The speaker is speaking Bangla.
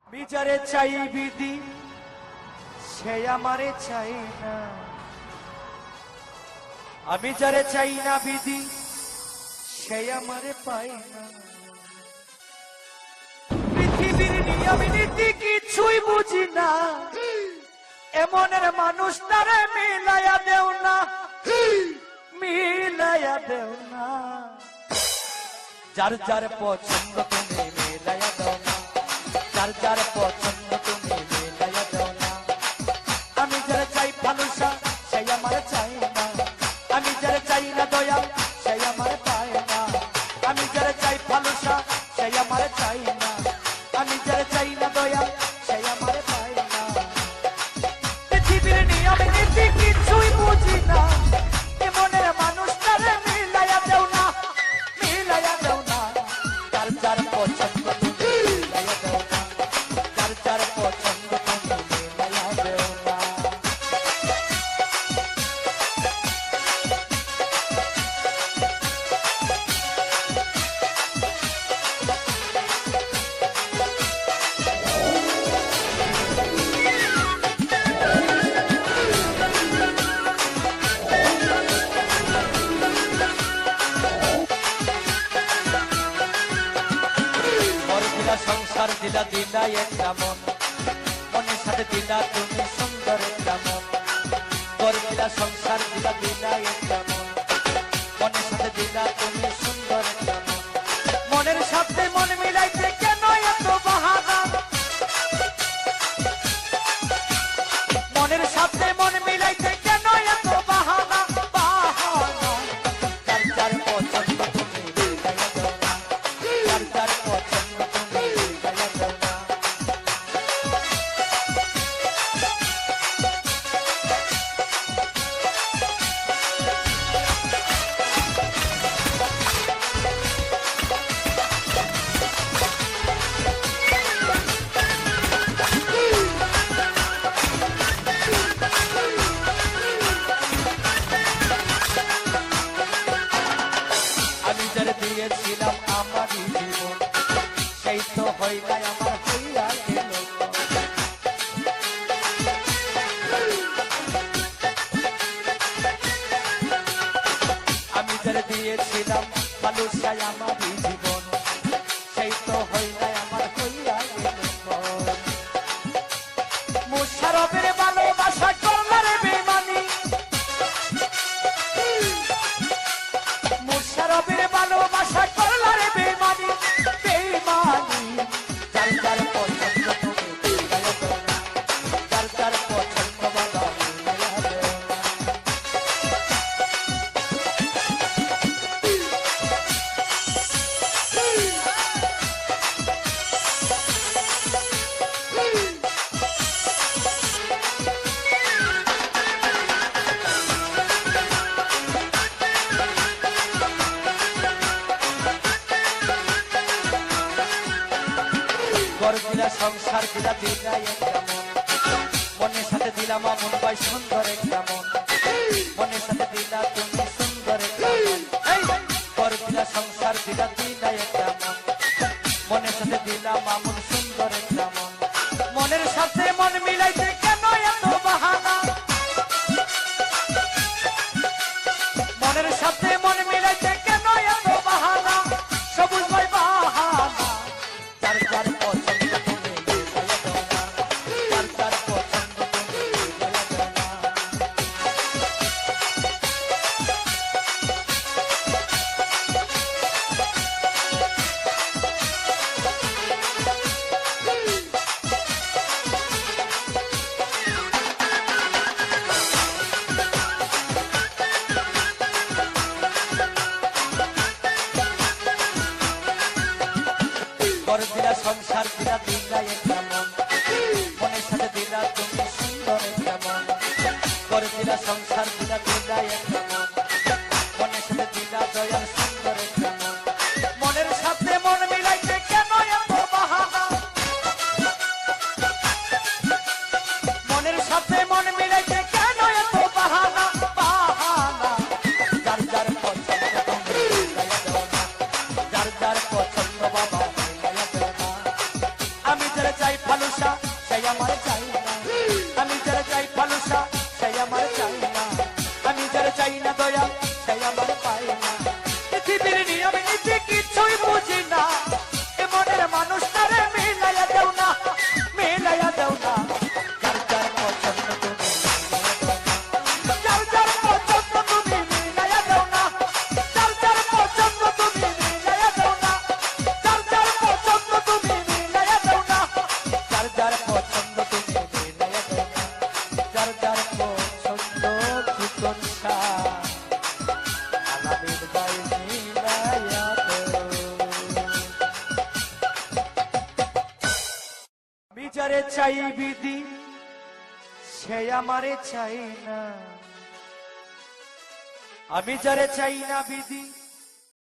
আমি যারে চাই বিধি সে আমারে চাই না, আমি যারে চাই না বিধি সে আমারে পাই না। পৃথিবীর নিয়ম নীতি কিছুই বুঝি না, এমনের মানুষটারে মিলাইয়া দেও না, মিলাইয়া দেও না। যার যার পছন্দ তুমি মিলাইয়া দাও না, যার যার পছন্দ তুমি মিলাইয়া দাও না। আমি যারা চাই ভালোবাসা সেই আমার চাই না, আমি যারা চাই না দয়া সেই আমার পায় না। আমি যারা চাই ভালোবাসা সেই আমার চাই না, আমি যারা চাই না দয়া সেই আমার পায় না। পৃথিবীর নিয়ম নীতি কিছুই বুঝি না, এমনের মানুষটারে মিলাইয়া দেও না, মিলাইয়া দেও না। যার যার পছন্দ তুমি মিলাইয়া দেও না, যার যার পছন্দ তুমি মিলাইয়া দেও না। সংসার দিলা দিলা একটা মন, মনের সাথে দিলা তুমি সুন্দর একটা মন। গর্বিলা সংসার দিলা দিলা একটা মন, মনের সাথে দিলা তুমি সুন্দর একটা মন। মনের সাথে মন মিলাইতে কেন এত বাহানা, মনের সাথে মন মিলাইতে কেন এত বাহানা, বাহানা। যার যার পছন্দ তুমি মিলাইয়া দাও না, যার যার পছন্দ তুমি মিলাইয়া দাও না। আমি যারা দিয়েছিলাম আমার জীবন সেই তো হয় নাই আমার হইয়া গেল। আমি যারা দিয়েছিলাম ভালোবাসায় আমার জীবন সেই তো হয় নাই আমার হইয়া গেল। মুশারফের ভালোবাসা করলারে বেমানি, মুশারফের ভালোবাসা করলারে বেমানি, বেমানি। যার যার পছন্দ তুমি মিলাইয়া দাও না, যার যার পছন্দ বাবা মিলাইয়া দাও না। গর্বিলা সংসার দিলা দিলা একটা মন, মনের সাথে দিলাম মন ভাই সুন্দর একটা মন, মনের সাথে দিলা তুমি সুন্দর একটা মন। গর্বিলা সংসার দিলা দিলা একটা মন, মনের সাথে দিলাম মন সুন্দর একটা মন। মনের সাথে মন মিলাইতে কেন এত বাহানা, মনের সাথে মন মিলাইতে কেন এত বাহানা, সবুজ ভাই বাহানা। যার যার পছন্দ তুমি মিলাইয়া দাও না, যার যার পছন্দ তুমি মিলাইয়া দাও না। দিলা সংসার দিলা দিলা একটা মন, মনের সাথে দিলা তুমি সুন্দর একটা মন। দিলা সংসার দিলা দিলা একটা মন, মনের সাথে দিলা দয়াল সুন্দর একটা মন। মনের সাথে মন মিলাইতে কেন এত বাহানা, মনের সাথে মন মিলাইতে কেন এত বাহানা, বাহানা। যার যার পছন্দ তুমি মিলাইয়া দাও না, যার যার পছন্দ বাবা মিলাইয়া দাও না। আমি যারা চাই আমার চাই না। আমি যারা চাই ভালোবাসা সেই আমার চাই না। আমি যারা চাই না দয়া সেই আমার পাই না। পৃথিবীর নিয়মে নীতি কিছুই বুঝি না। এ মনের মানুষটারে মিলাইয়া দেও না, মিলাইয়া দেও না। যার যার পছন্দ তুমি যার যার পছন্দ তুমি মিলাইয়া দেও না। যার যার পছন্দ তুমি মিলাইয়া দেও না। যার যার পছন্দ তুমি মিলাইয়া দেও না। যার যার পছন্দ তুমি মিলাইয়া দেও না। যার যার পছন্দ চিকনটা আলামিন ভাই মিলাইয়া দেও। আমি যারে চাই বিধি সে আমারে চাই না। আমি যারে চাই না বিধি